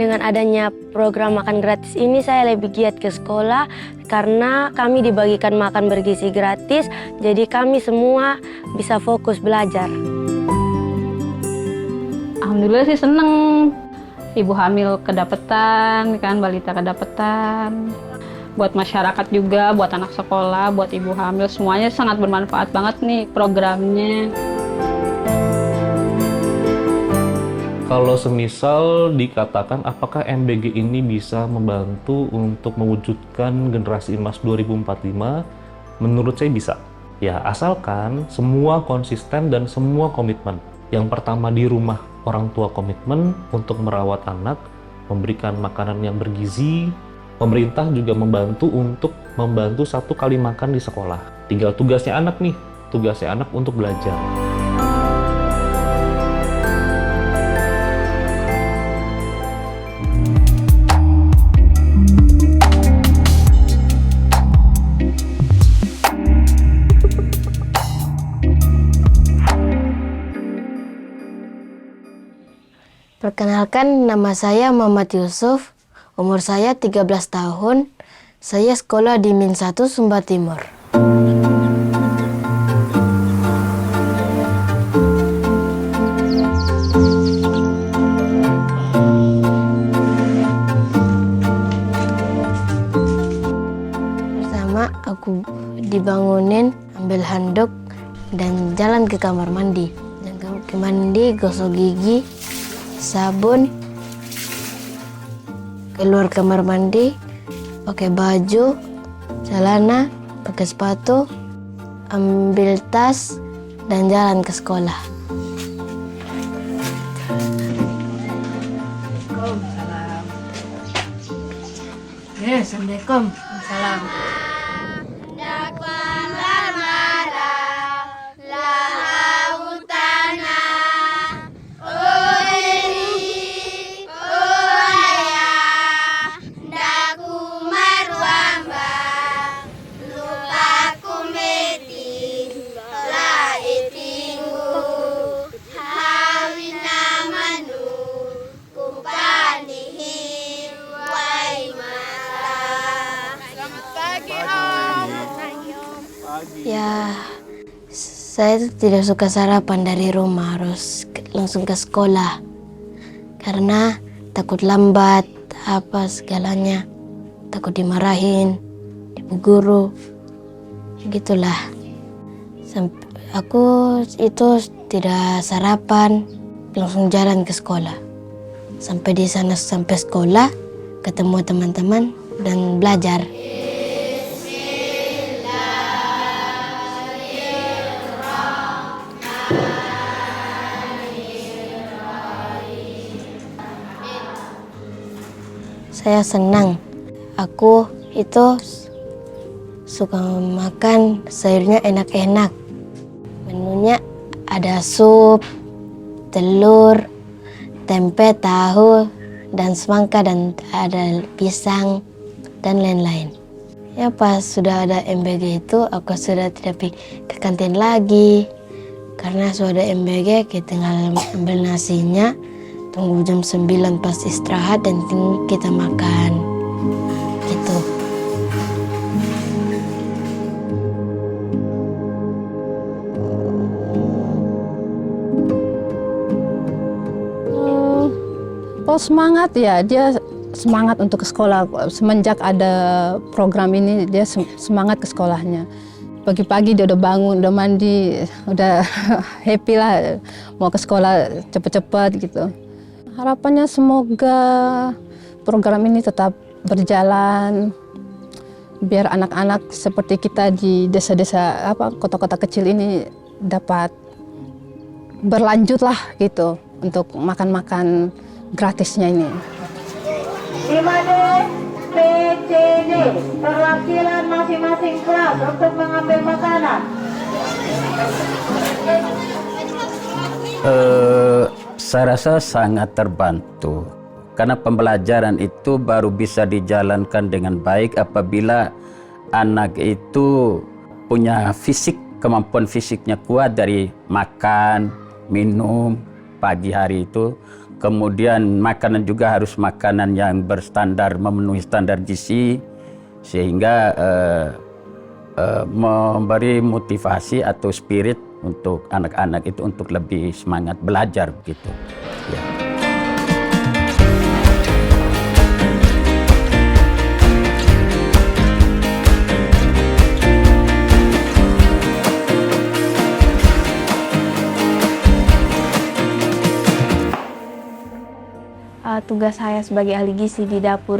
Dengan adanya program makan gratis ini saya lebih giat ke sekolah karena kami dibagikan makan bergizi gratis, jadi kami semua bisa fokus belajar. Alhamdulillah sih seneng. Ibu hamil kedapetan, kan balita kedapetan. Buat masyarakat juga, buat anak sekolah, buat ibu hamil, semuanya sangat bermanfaat banget nih programnya. Kalau semisal dikatakan apakah MBG ini bisa membantu untuk mewujudkan generasi emas 2045, menurut saya bisa. Ya, asalkan semua konsisten dan semua komitmen. Yang pertama di rumah, orang tua komitmen untuk merawat anak, memberikan makanan yang bergizi. Pemerintah juga membantu 1 kali makan di sekolah. Tinggal tugasnya anak nih, tugasnya anak untuk belajar. Perkenalkan, nama saya Muhammad Yusuf, umur saya 13 tahun, saya sekolah di Min 1 Sumba Timur. Pertama, aku dibangunin, ambil handuk, dan jalan ke kamar mandi. Dan ke mandi, gosok gigi, sabun, keluar kamar mandi, pakai baju, celana, pakai sepatu, ambil tas, dan jalan ke sekolah. Assalamualaikum. Salam. Ya, saya tidak suka sarapan dari rumah, harus langsung ke sekolah. Karena takut lambat, apa segalanya. Takut dimarahin, ibu guru, gitulah. Aku itu tidak sarapan, langsung jalan ke sekolah. Sampai di sana, sampai sekolah, ketemu teman-teman, dan belajar. Saya senang. Aku itu suka makan sayurnya enak-enak. Menunya ada sup, telur, tempe, tahu, dan semangka, dan ada pisang, dan lain-lain. Ya, pas sudah ada MBG itu, aku sudah tidak ke kantin lagi. Karena sudah ada MBG, kita tinggal ambil nasinya, tunggu jam 9 pas istirahat, dan kita makan. Gitu. Oh, semangat ya, dia semangat untuk ke sekolah. Semenjak ada program ini, dia semangat ke sekolahnya. Pagi-pagi dia udah bangun, udah mandi, udah happy lah mau ke sekolah cepet-cepet gitu. Harapannya semoga program ini tetap berjalan, biar anak-anak seperti kita di desa-desa, kota-kota kecil ini dapat berlanjut lah gitu untuk makan-makan gratisnya ini. 5D, PCD, perwakilan masing-masing kelas untuk mengambil makanan. Saya rasa sangat terbantu karena pembelajaran itu baru bisa dijalankan dengan baik apabila anak itu punya fisik, kemampuan fisiknya kuat dari makan, minum pagi hari itu. Kemudian makanan juga harus makanan yang berstandar, memenuhi standar gizi, sehingga memberi motivasi atau spirit untuk anak-anak itu untuk lebih semangat belajar begitu. Ya. Tugas saya sebagai ahli gizi di dapur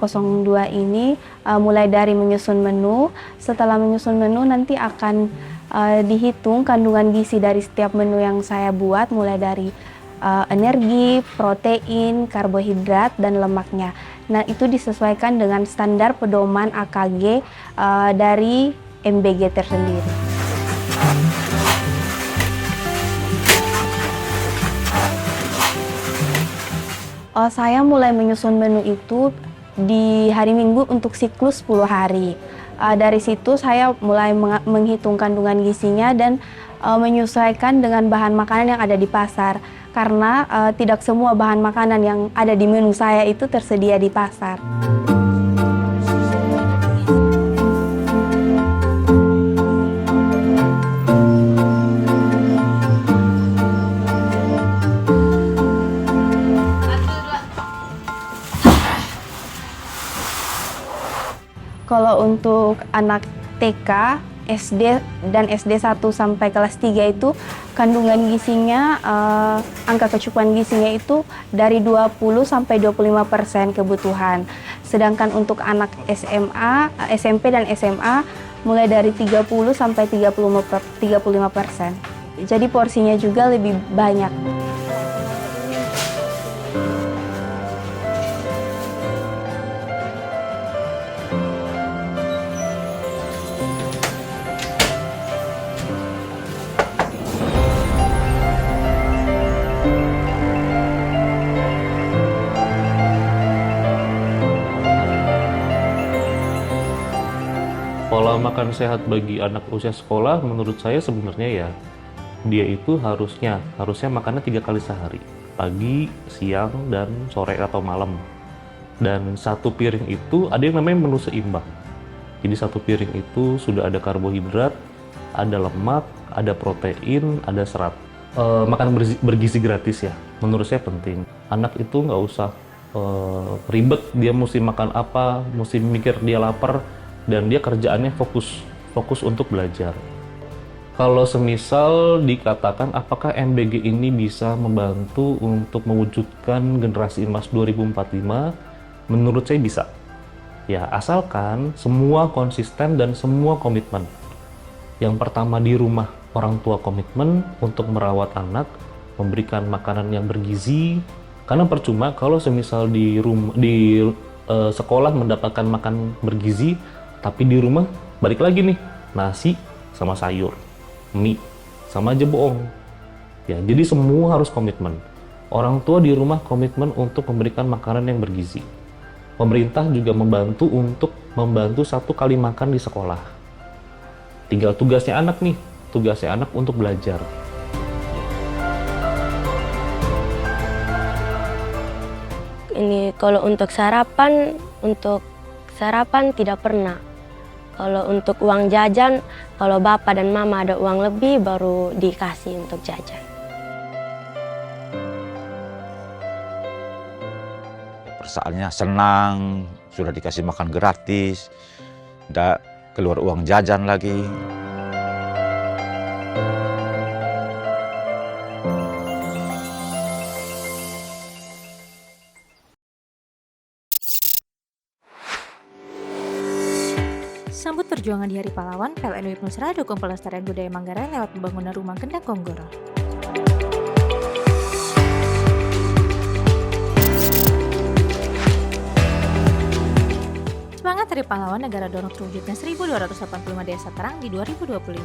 02 ini mulai dari menyusun menu. Setelah menyusun menu nanti akan dihitung kandungan gizi dari setiap menu yang saya buat, mulai dari energi, protein, karbohidrat, dan lemaknya. Nah, itu disesuaikan dengan standar pedoman AKG dari MBG tersendiri. Saya mulai menyusun menu itu di hari Minggu untuk siklus 10 hari. Dari situ saya mulai menghitung kandungan gizinya dan menyesuaikan dengan bahan makanan yang ada di pasar. Karena tidak semua bahan makanan yang ada di menu saya itu tersedia di pasar. Kalau untuk anak TK, SD, dan SD 1 sampai kelas 3 itu kandungan gizinya, angka kecukupan gizinya itu dari 20 sampai 25% kebutuhan. Sedangkan untuk anak SMA, SMP dan SMA mulai dari 30 sampai 35%. Jadi porsinya juga lebih banyak. Pola makan sehat bagi anak usia sekolah menurut saya sebenarnya ya, dia itu harusnya makannya 3 kali sehari, pagi, siang, dan sore atau malam. Dan satu piring itu ada yang namanya menu seimbang. Jadi satu piring itu sudah ada karbohidrat, ada lemak, ada protein, ada serat. Makan bergizi gratis ya, menurut saya penting. Anak itu nggak usah ribet, dia mesti makan apa, mesti mikir dia lapar, dan dia kerjaannya fokus untuk belajar. Kalau semisal dikatakan apakah MBG ini bisa membantu untuk mewujudkan generasi emas 2045, menurut saya bisa. Ya, asalkan semua konsisten dan semua komitmen. Yang pertama, di rumah orang tua komitmen untuk merawat anak, memberikan makanan yang bergizi. Karena percuma kalau semisal di sekolah mendapatkan makan bergizi, tapi di rumah balik lagi nih, nasi sama sayur, mie sama aja bohong. Ya, jadi semua harus komitmen. Orang tua di rumah komitmen untuk memberikan makanan yang bergizi. Pemerintah juga membantu untuk membantu 1 kali makan di sekolah. Tinggal tugasnya anak untuk belajar. Ini kalau untuk sarapan tidak pernah. Kalau untuk uang jajan, kalau bapak dan mama ada uang lebih baru dikasih untuk jajan. Perasaannya senang, sudah dikasih makan gratis, tidak keluar uang jajan lagi. Sambut perjuangan di Hari Pahlawan, PLN UIP Nusra dukung pelestarian budaya Manggarai lewat pembangunan rumah Gendang Konggoro. Semangat Hari Pahlawan, negara dorong terwujudnya 1.285 desa terang di 2025.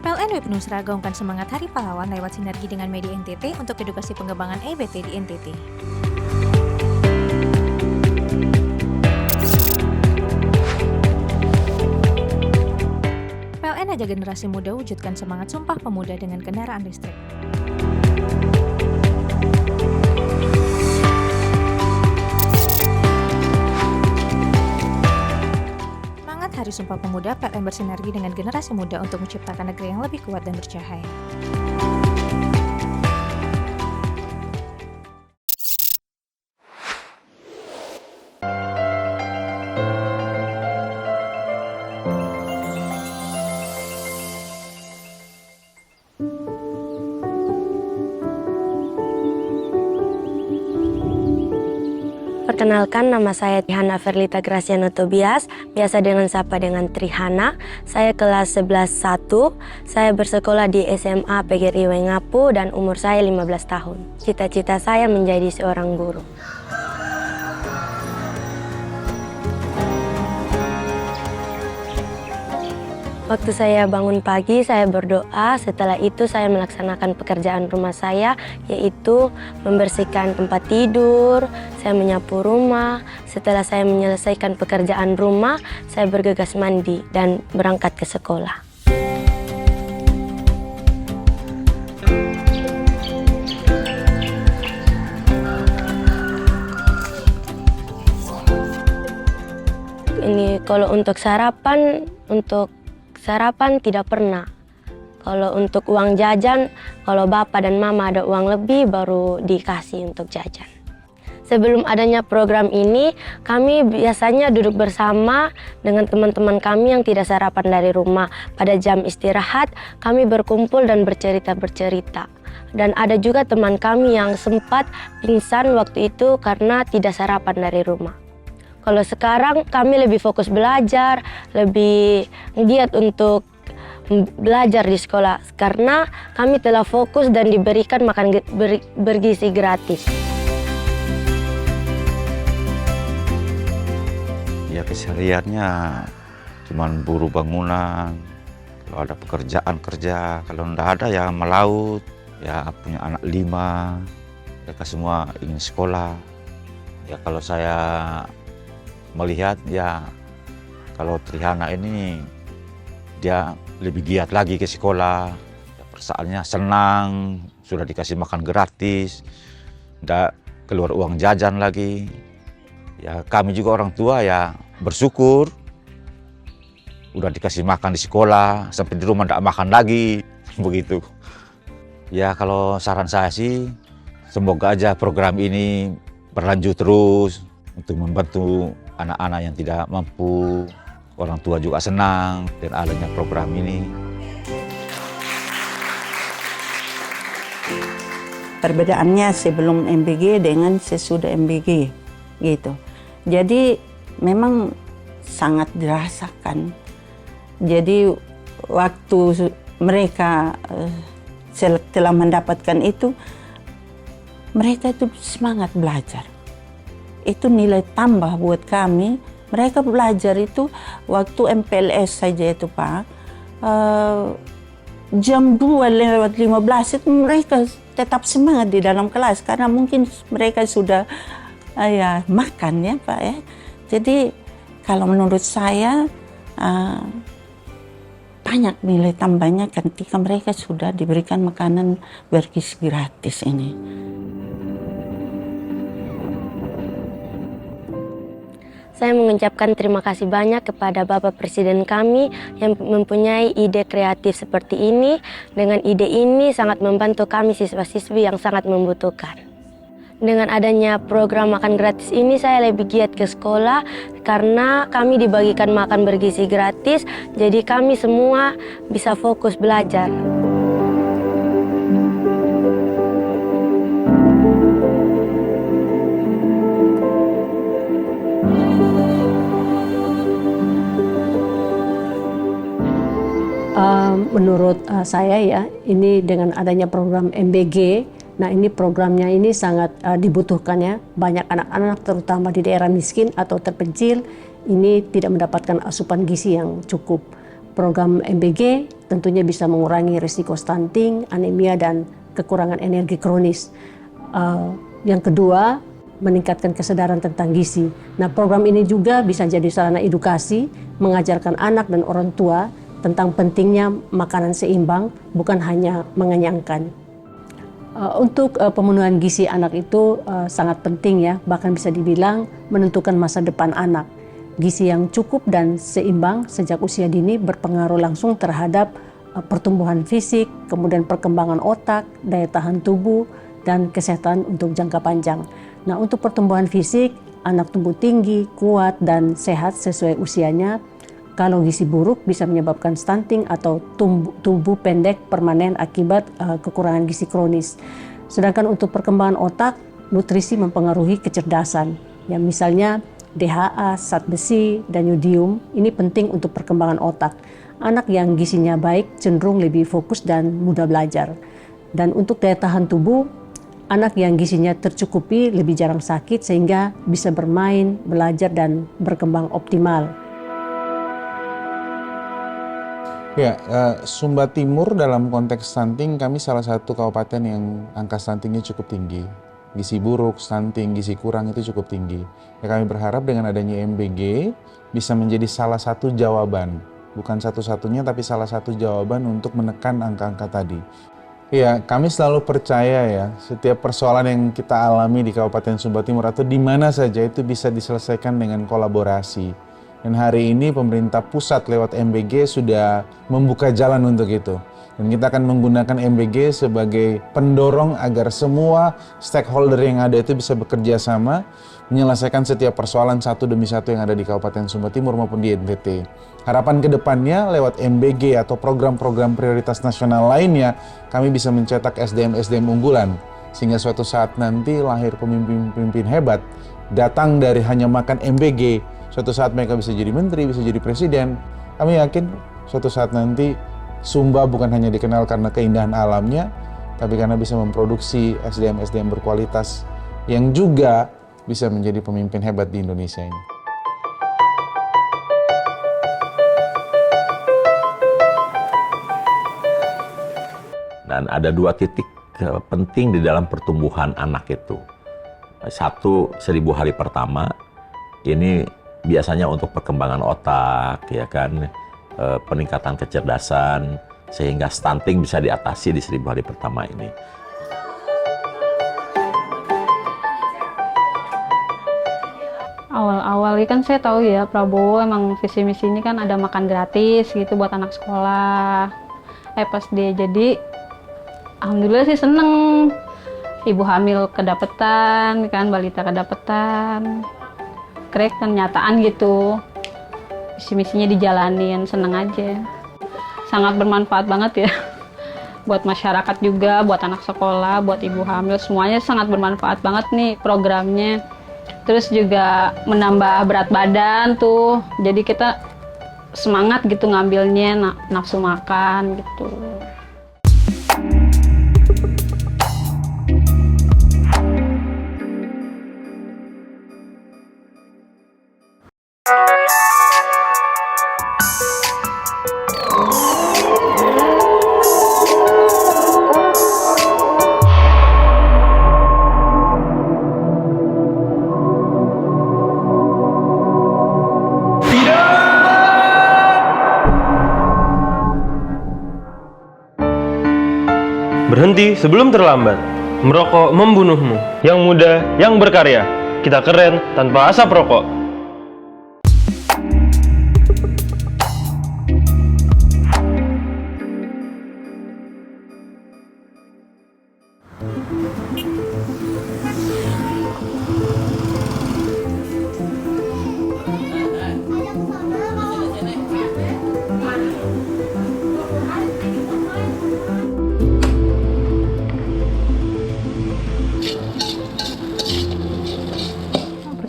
PLN UIP Nusra gaungkan semangat Hari Pahlawan lewat sinergi dengan media NTT untuk edukasi pengembangan EBT di NTT. mengajak generasi muda wujudkan semangat Sumpah Pemuda dengan kendaraan listrik. Semangat Hari Sumpah Pemuda, PLN bersinergi dengan generasi muda untuk menciptakan negeri yang lebih kuat dan bercahaya. Perkenalkan, nama saya Trihana Ferlita Graciano Tobias, biasa dengan sapa dengan Trihana. Saya kelas 11-1, saya bersekolah di SMA PGRI Wengapu dan umur saya 15 tahun. Cita-cita saya menjadi seorang guru. Waktu saya bangun pagi, saya berdoa. Setelah itu saya melaksanakan pekerjaan rumah saya, yaitu membersihkan tempat tidur, saya menyapu rumah. Setelah saya menyelesaikan pekerjaan rumah, saya bergegas mandi dan berangkat ke sekolah. Ini kalau untuk sarapan tidak pernah. Kalau untuk uang jajan, kalau bapak dan mama ada uang lebih baru dikasih untuk jajan. Sebelum adanya program ini, kami biasanya duduk bersama dengan teman-teman kami yang tidak sarapan dari rumah. Pada jam istirahat, kami berkumpul dan bercerita. Dan ada juga teman kami yang sempat pingsan waktu itu karena tidak sarapan dari rumah. Kalau sekarang kami lebih fokus belajar, lebih giat untuk belajar di sekolah karena kami telah fokus dan diberikan makan bergizi gratis. Ya kesehariannya cuman buruh bangunan, kalau ada pekerjaan kerja, kalau enggak ada ya melaut, ya punya anak 5, mereka semua ingin sekolah. Ya kalau saya melihat ya kalau Trihana ini dia lebih giat lagi ke sekolah, ya, perasaannya senang, sudah dikasih makan gratis, nggak keluar uang jajan lagi. Ya kami juga orang tua ya bersyukur, udah dikasih makan di sekolah, sampai di rumah nggak makan lagi, begitu. Ya kalau saran saya sih, semoga aja program ini berlanjut terus untuk membantu anak-anak yang tidak mampu. Orang tua juga senang dengan adanya program ini. Perbedaannya sebelum MBG dengan sesudah MBG gitu. Jadi memang sangat dirasakan. Jadi waktu mereka setelah mendapatkan itu, mereka itu semangat belajar. Itu nilai tambah buat kami. Mereka belajar itu waktu MPLS saja itu Pak, jam 2:15 itu mereka tetap semangat di dalam kelas karena mungkin mereka sudah ya makan ya Pak ya. Jadi kalau menurut saya banyak nilai tambahnya ketika mereka sudah diberikan makanan bergizi gratis ini. Saya mengucapkan terima kasih banyak kepada Bapak Presiden kami yang mempunyai ide kreatif seperti ini. Dengan ide ini sangat membantu kami siswa-siswi yang sangat membutuhkan. Dengan adanya program makan gratis ini saya lebih giat ke sekolah karena kami dibagikan makan bergizi gratis, jadi kami semua bisa fokus belajar. Menurut saya ya, ini dengan adanya program MBG, nah ini programnya ini sangat dibutuhkan ya. Banyak anak-anak terutama di daerah miskin atau terpencil ini tidak mendapatkan asupan gizi yang cukup. Program MBG tentunya bisa mengurangi risiko stunting, anemia dan kekurangan energi kronis. Yang kedua, meningkatkan kesadaran tentang gizi. Nah program ini juga bisa jadi sarana edukasi, mengajarkan anak dan orang tua tentang pentingnya makanan seimbang, bukan hanya mengenyangkan. Untuk pemenuhan gizi anak itu sangat penting ya, bahkan bisa dibilang menentukan masa depan anak. Gizi yang cukup dan seimbang sejak usia dini berpengaruh langsung terhadap pertumbuhan fisik, kemudian perkembangan otak, daya tahan tubuh, dan kesehatan untuk jangka panjang. Nah, untuk pertumbuhan fisik, anak tumbuh tinggi, kuat, dan sehat sesuai usianya. Kalau gizi buruk bisa menyebabkan stunting atau tubuh pendek permanen akibat kekurangan gizi kronis. Sedangkan untuk perkembangan otak, nutrisi mempengaruhi kecerdasan. Ya, misalnya DHA, zat besi, dan yodium ini penting untuk perkembangan otak. Anak yang gizinya baik cenderung lebih fokus dan mudah belajar. Dan untuk daya tahan tubuh, anak yang gizinya tercukupi lebih jarang sakit sehingga bisa bermain, belajar, dan berkembang optimal. Ya, Sumba Timur dalam konteks stunting, kami salah satu kabupaten yang angka stuntingnya cukup tinggi. Gizi buruk, stunting, gizi kurang itu cukup tinggi. Ya, kami berharap dengan adanya MBG bisa menjadi salah satu jawaban. Bukan satu-satunya, tapi salah satu jawaban untuk menekan angka-angka tadi. Ya, kami selalu percaya ya, setiap persoalan yang kita alami di Kabupaten Sumba Timur atau di mana saja itu bisa diselesaikan dengan kolaborasi. Dan hari ini pemerintah pusat lewat MBG sudah membuka jalan untuk itu. Dan kita akan menggunakan MBG sebagai pendorong agar semua stakeholder yang ada itu bisa bekerja sama menyelesaikan setiap persoalan satu demi satu yang ada di Kabupaten Sumba Timur maupun di NTT. Harapan kedepannya lewat MBG atau program-program prioritas nasional lainnya, kami bisa mencetak SDM-SDM unggulan. Sehingga suatu saat nanti lahir pemimpin-pemimpin hebat, datang dari hanya makan MBG, suatu saat mereka bisa jadi menteri, bisa jadi presiden. Kami yakin suatu saat nanti Sumba bukan hanya dikenal karena keindahan alamnya, tapi karena bisa memproduksi SDM-SDM berkualitas yang juga bisa menjadi pemimpin hebat di Indonesia ini. Dan ada 2 titik penting di dalam pertumbuhan anak itu. 1, 1000 hari pertama, ini biasanya untuk perkembangan otak, ya kan, peningkatan kecerdasan, sehingga stunting bisa diatasi di 1000 hari pertama ini. Awal-awal kan saya tahu ya Prabowo emang visi misinya kan ada makan gratis gitu buat anak sekolah. Pas dia jadi, alhamdulillah sih seneng. Ibu hamil kedapetan, kan balita kedapetan. Krek kenyataan gitu, misinya dijalanin, seneng aja. Sangat bermanfaat banget ya buat masyarakat juga, buat anak sekolah, buat ibu hamil, semuanya sangat bermanfaat banget nih programnya. Terus juga menambah berat badan tuh, jadi kita semangat gitu ngambilnya, nafsu makan gitu. Berhenti sebelum terlambat. Merokok membunuhmu. Yang muda, yang berkarya. Kita keren tanpa asap rokok.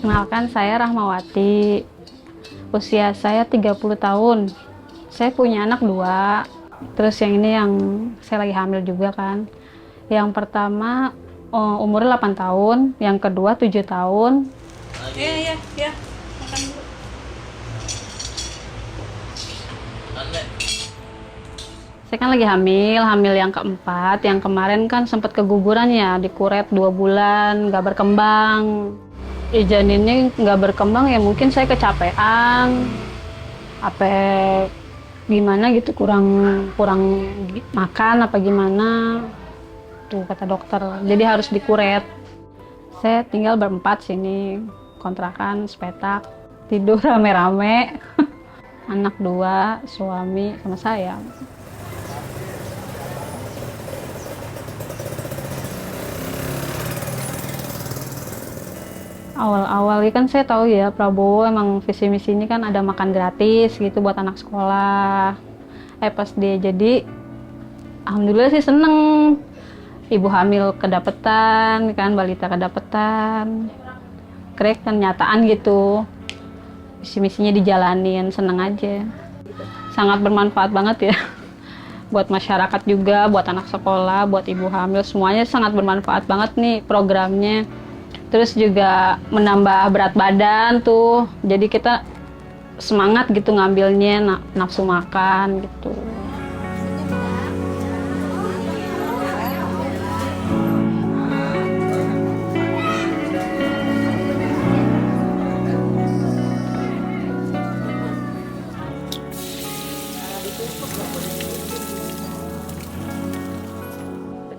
Perkenalkan, saya Rahmawati. Usia saya 30 tahun. Saya punya anak 2. Terus yang ini yang saya lagi hamil juga kan. Yang pertama umurnya 8 tahun, yang kedua 7 tahun. Iya, makan dulu. Saya kan lagi hamil yang keempat. Yang kemarin kan sempat keguguran ya, dikuret 2 bulan, nggak berkembang. Janinnya nggak berkembang ya mungkin saya kecapean. Apa gimana gitu, kurang makan apa gimana tuh kata dokter, jadi harus dikuret. Saya tinggal berempat sini, kontrakan sepetak, tidur rame-rame. Anak 2, suami sama saya. Awal-awal kan saya tahu ya Prabowo emang visi misinya kan ada makan gratis gitu buat anak sekolah. Pas dia jadi, alhamdulillah sih seneng. Ibu hamil kedapetan, kan balita kedapetan. Krek kenyataan gitu. Visi misinya dijalanin, seneng aja. Sangat bermanfaat banget ya. Buat masyarakat juga, buat anak sekolah, buat ibu hamil, semuanya sangat bermanfaat banget nih programnya. Terus juga menambah berat badan tuh, jadi kita semangat gitu ngambilnya, nafsu makan gitu.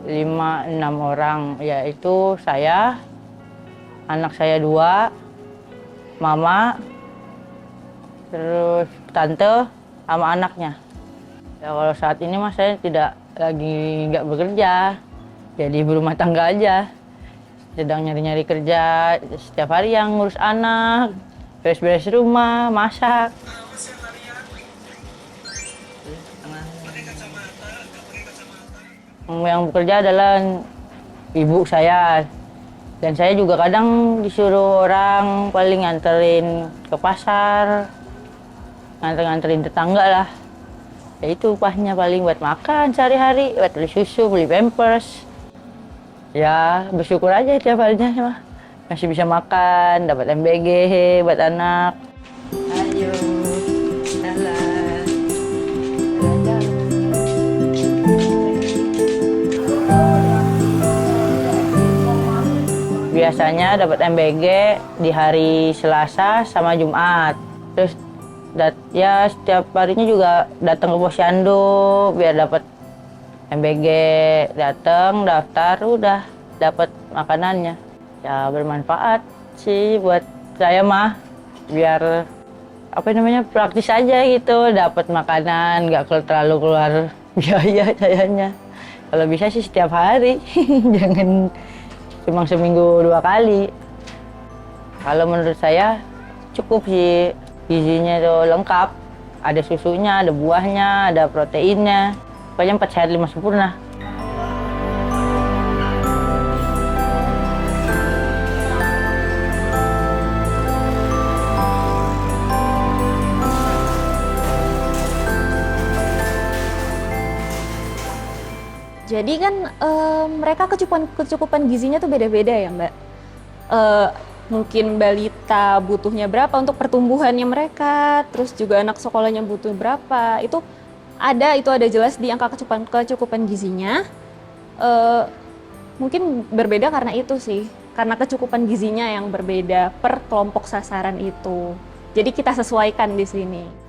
Lima, 6 orang, yaitu saya, anak saya 2, mama, terus tante, sama anaknya. Ya kalau saat ini mas saya nggak bekerja, jadi ibu rumah tangga aja. Sedang nyari-nyari kerja, setiap hari yang ngurus anak, beres-beres rumah, masak. Yang bekerja adalah ibu saya. Dan saya juga kadang disuruh orang paling nganterin ke pasar, nganterin tetangga lah. Ya itu upahnya paling buat makan sehari-hari, buat beli susu, beli pampers. Ya bersyukur aja tiap harinya mah. Masih bisa makan, dapat MBG buat anak. Ayo, jalan. Biasanya dapat MBG di hari Selasa sama Jumat. Terus ya setiap harinya juga datang ke posyandu biar dapat MBG. Datang, daftar, udah dapat makanannya. Ya bermanfaat sih buat saya mah. Biar praktis aja gitu, dapat makanan, nggak terlalu keluar biaya sayanya. Kalau bisa sih setiap hari, jangan cuma seminggu 2 kali. Kalau menurut saya cukup sih, gizinya itu lengkap. Ada susunya, ada buahnya, ada proteinnya. Pokoknya 4 sehat 5 sempurna. Jadi kan mereka kecukupan gizinya tuh beda-beda ya Mbak. Mungkin balita butuhnya berapa untuk pertumbuhannya mereka, terus juga anak sekolahnya butuh berapa. Itu ada jelas di angka kecukupan gizinya. Mungkin berbeda karena itu sih, karena kecukupan gizinya yang berbeda per kelompok sasaran itu. Jadi kita sesuaikan di sini.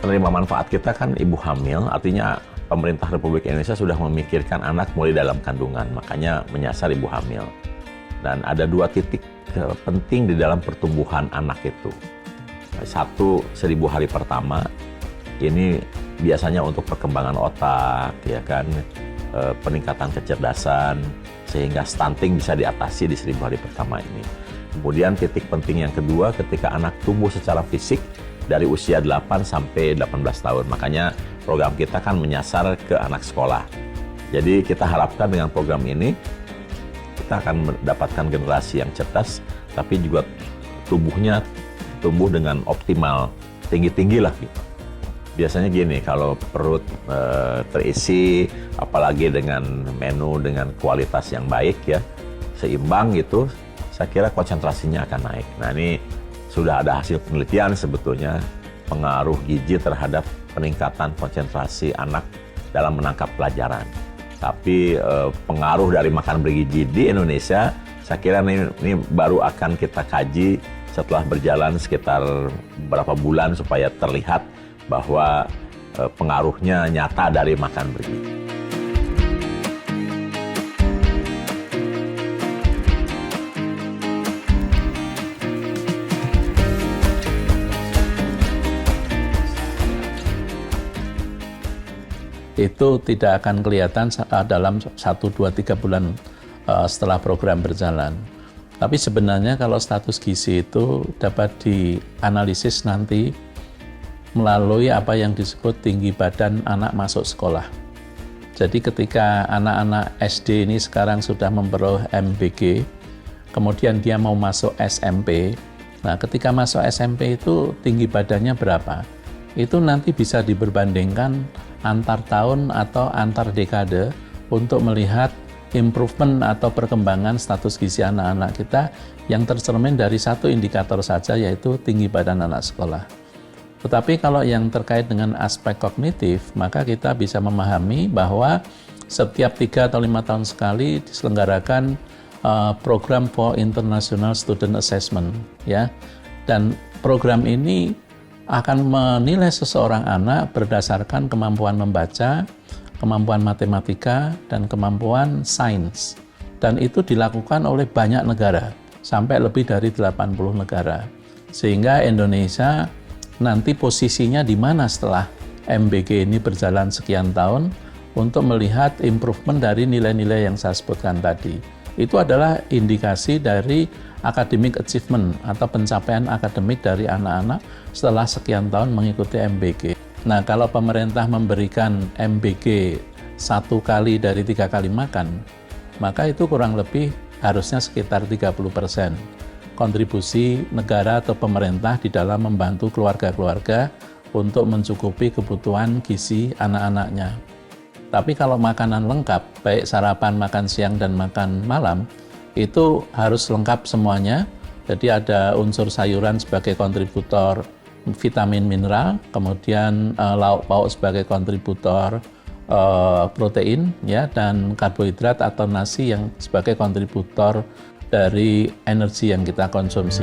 Penerima manfaat kita kan ibu hamil, artinya pemerintah Republik Indonesia sudah memikirkan anak mulai dalam kandungan, makanya menyasar ibu hamil. Dan ada 2 titik penting di dalam pertumbuhan anak itu. 1, 1000 hari pertama, ini biasanya untuk perkembangan otak, ya kan, peningkatan kecerdasan, sehingga stunting bisa diatasi di 1000 hari pertama ini. Kemudian titik penting yang kedua, ketika anak tumbuh secara fisik, dari usia 8 sampai 18 tahun. Makanya program kita kan menyasar ke anak sekolah. Jadi kita harapkan dengan program ini, kita akan mendapatkan generasi yang cerdas, tapi juga tubuhnya tumbuh dengan optimal, tinggi-tinggi lah gitu. Biasanya gini, kalau perut terisi, apalagi dengan menu dengan kualitas yang baik ya, seimbang gitu, saya kira konsentrasinya akan naik. Nah ini sudah ada hasil penelitian sebetulnya pengaruh gizi terhadap peningkatan konsentrasi anak dalam menangkap pelajaran. Tapi pengaruh dari makan bergizi di Indonesia, saya kira ini baru akan kita kaji setelah berjalan sekitar beberapa bulan supaya terlihat bahwa pengaruhnya nyata dari makan bergizi. Itu tidak akan kelihatan dalam 1, 2, 3 bulan setelah program berjalan. Tapi sebenarnya kalau status gizi itu dapat dianalisis nanti melalui apa yang disebut tinggi badan anak masuk sekolah. Jadi ketika anak-anak SD ini sekarang sudah memperoleh MBG, kemudian dia mau masuk SMP, nah ketika masuk SMP itu tinggi badannya berapa? Itu nanti bisa diperbandingkan antar tahun atau antar dekade untuk melihat improvement atau perkembangan status gizi anak-anak kita yang tercermin dari satu indikator saja, yaitu tinggi badan anak sekolah. Tetapi kalau yang terkait dengan aspek kognitif, maka kita bisa memahami bahwa setiap 3 atau 5 tahun sekali diselenggarakan program for International Student Assessment, ya. Dan program ini akan menilai seseorang anak berdasarkan kemampuan membaca, kemampuan matematika, dan kemampuan sains. Dan itu dilakukan oleh banyak negara, sampai lebih dari 80 negara. Sehingga Indonesia nanti posisinya di mana setelah MBG ini berjalan sekian tahun untuk melihat improvement dari nilai-nilai yang saya sebutkan tadi. Itu adalah indikasi dari academic achievement atau pencapaian akademik dari anak-anak setelah sekian tahun mengikuti MBG. Nah, kalau pemerintah memberikan MBG 1 kali dari 3 kali makan, maka itu kurang lebih harusnya sekitar 30% kontribusi negara atau pemerintah di dalam membantu keluarga-keluarga untuk mencukupi kebutuhan gizi anak-anaknya. Tapi kalau makanan lengkap, baik sarapan, makan siang, dan makan malam, itu harus lengkap semuanya. Jadi ada unsur sayuran sebagai kontributor vitamin mineral, kemudian lauk pauk sebagai kontributor protein, ya, dan karbohidrat atau nasi yang sebagai kontributor dari energi yang kita konsumsi.